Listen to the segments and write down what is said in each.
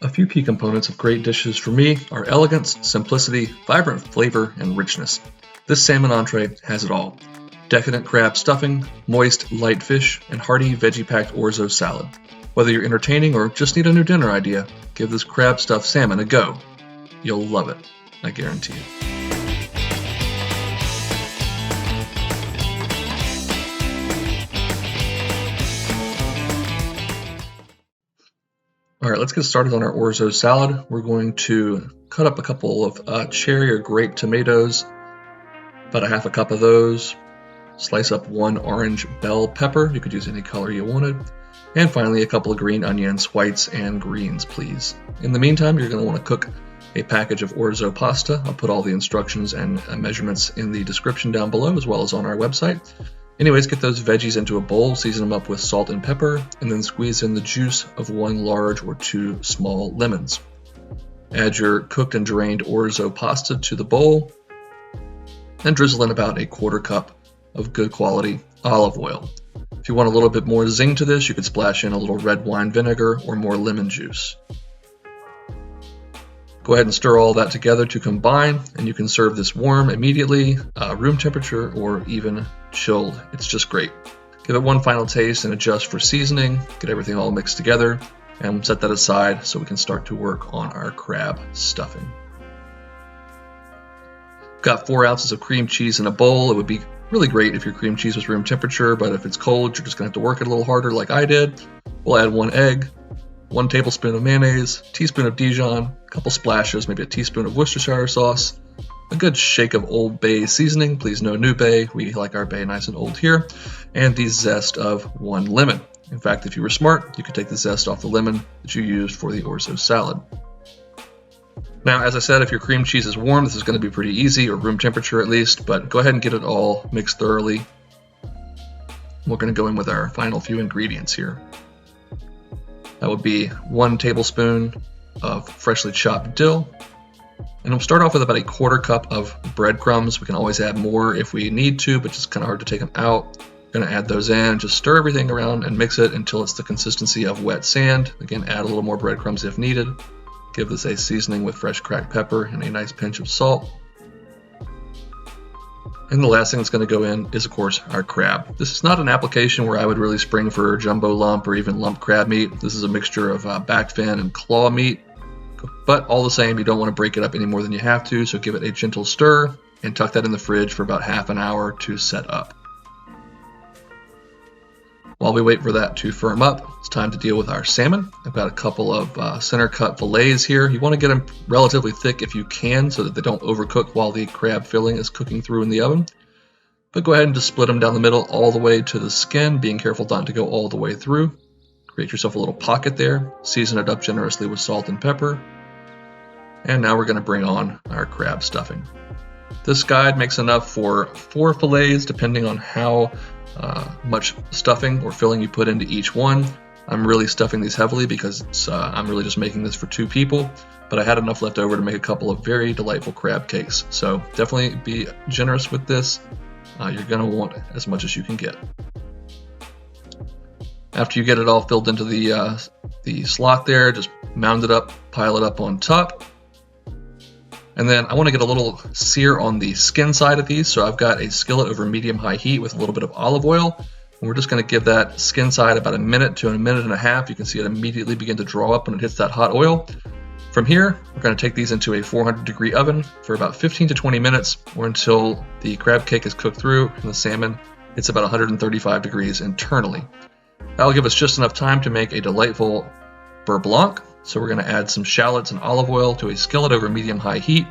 A few key components of great dishes for me are elegance, simplicity, vibrant flavor, and richness. This salmon entree has it all. Decadent crab stuffing, moist, light fish, and hearty veggie-packed orzo salad. Whether you're entertaining or just need a new dinner idea, give this crab stuffed salmon a go. You'll love it, I guarantee it. All right, let's get started on our orzo salad. We're going to cut up a couple of cherry or grape tomatoes, about a half a cup of those. Slice up one orange bell pepper. You could use any color you wanted. And finally, a couple of green onions, whites and greens, please. In the meantime, you're going to want to cook a package of orzo pasta. I'll put all the instructions and measurements in the description down below, as well as on our website. Anyways, get those veggies into a bowl, season them up with salt and pepper, and then squeeze in the juice of one large or two small lemons. Add your cooked and drained orzo pasta to the bowl, and drizzle in about a quarter cup of good quality olive oil. If you want a little bit more zing to this, you could splash in a little red wine vinegar or more lemon juice. Go ahead and stir all that together to combine, and you can serve this warm immediately, room temperature, or even chilled. It's just great. Give it one final taste and adjust for seasoning, get everything all mixed together, and set that aside so we can start to work on our crab stuffing. Got 4 ounces of cream cheese in a bowl. It would be really great if your cream cheese was room temperature, but if it's cold, you're just going to have to work it a little harder like I did. We'll add 1 egg, 1 tablespoon of mayonnaise, teaspoon of Dijon, a couple splashes, maybe a teaspoon of Worcestershire sauce, a good shake of Old Bay seasoning, please no new bay, we like our bay nice and old here, and the zest of 1 lemon. In fact, if you were smart, you could take the zest off the lemon that you used for the orzo salad. Now, as I said, if your cream cheese is warm, this is going to be pretty easy, or room temperature at least, but go ahead and get it all mixed thoroughly. We're going to go in with our final few ingredients here. That would be 1 tablespoon of freshly chopped dill. And we'll start off with about a quarter cup of breadcrumbs. We can always add more if we need to, but it's kind of hard to take them out. Going to add those in, just stir everything around and mix it until it's the consistency of wet sand. Again, add a little more breadcrumbs if needed. Give this a seasoning with fresh cracked pepper and a nice pinch of salt. And the last thing that's going to go in is, of course, our crab. This is not an application where I would really spring for jumbo lump or even lump crab meat. This is a mixture of back fin and claw meat. But all the same, you don't want to break it up any more than you have to, so give it a gentle stir and tuck that in the fridge for about half an hour to set up. While we wait for that to firm up, it's time to deal with our salmon. I've got a couple of center cut fillets here. You want to get them relatively thick if you can so that they don't overcook while the crab filling is cooking through in the oven. But go ahead and just split them down the middle all the way to the skin, being careful not to go all the way through. Create yourself a little pocket there. Season it up generously with salt and pepper. And now we're going to bring on our crab stuffing. This guide makes enough for 4 fillets depending on how much stuffing or filling you put into each one. I'm really stuffing these heavily because I'm really just making this for 2 people, but I had enough left over to make a couple of very delightful crab cakes. So definitely be generous with this. You're going to want as much as you can get. After you get it all filled into the slot there, just mound it up, pile it up on top. And then I want to get a little sear on the skin side of these, so I've got a skillet over medium-high heat with a little bit of olive oil. And we're just going to give that skin side about a minute to a minute and a half. You can see it immediately begin to draw up when it hits that hot oil. From here, we're going to take these into a 400-degree oven for about 15 to 20 minutes, or until the crab cake is cooked through and the salmon hits about 135 degrees internally. That'll give us just enough time to make a delightful Beurre Blanc. So we're going to add some shallots and olive oil to a skillet over medium-high heat.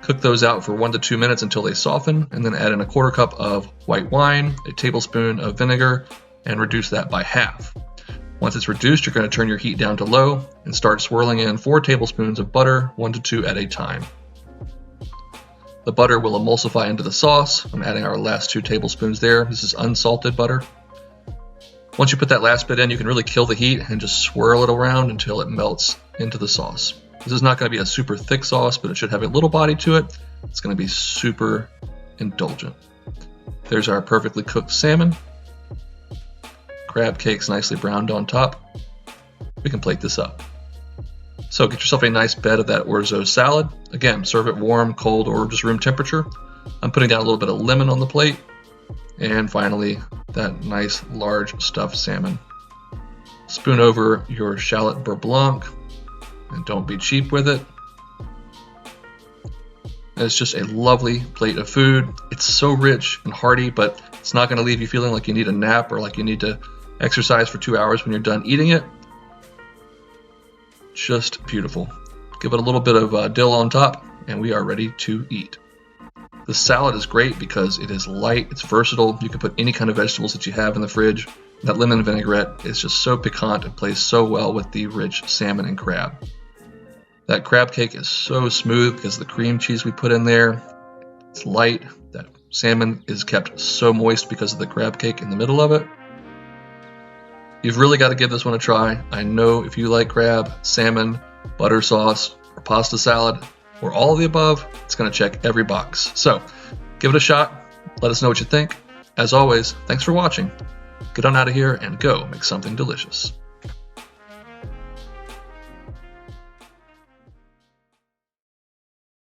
Cook those out for 1 to 2 minutes until they soften, and then add in a quarter cup of white wine, a tablespoon of vinegar, and reduce that by half. Once it's reduced, you're going to turn your heat down to low and start swirling in 4 tablespoons of butter, 1 to 2 at a time. The butter will emulsify into the sauce. I'm adding our last 2 tablespoons there. This is unsalted butter. Once you put that last bit in, you can really kill the heat and just swirl it around until it melts into the sauce. This is not going to be a super thick sauce, but it should have a little body to it. It's going to be super indulgent. There's our perfectly cooked salmon. Crab cakes nicely browned on top. We can plate this up. So get yourself a nice bed of that Orzo salad. Again, serve it warm, cold, or just room temperature. I'm putting down a little bit of lemon on the plate. And finally, that nice large stuffed salmon. Spoon over your shallot Beurre Blanc, and don't be cheap with it. It's just a lovely plate of food. It's so rich and hearty, but it's not going to leave you feeling like you need a nap or like you need to exercise for 2 hours when you're done eating it. Just beautiful. Give it a little bit of dill on top, and we are ready to eat. The salad is great because it is light, it's versatile. You can put any kind of vegetables that you have in the fridge. That lemon vinaigrette is just so piquant and plays so well with the rich salmon and crab. That crab cake is so smooth because of the cream cheese we put in there. It's light. That salmon is kept so moist because of the crab cake in the middle of it. You've really got to give this one a try. I know if you like crab, salmon, butter sauce, or pasta salad, or all of the above, it's going to check every box. So give it a shot. Let us know what you think. As always, thanks for watching. Get on out of here and go make something delicious.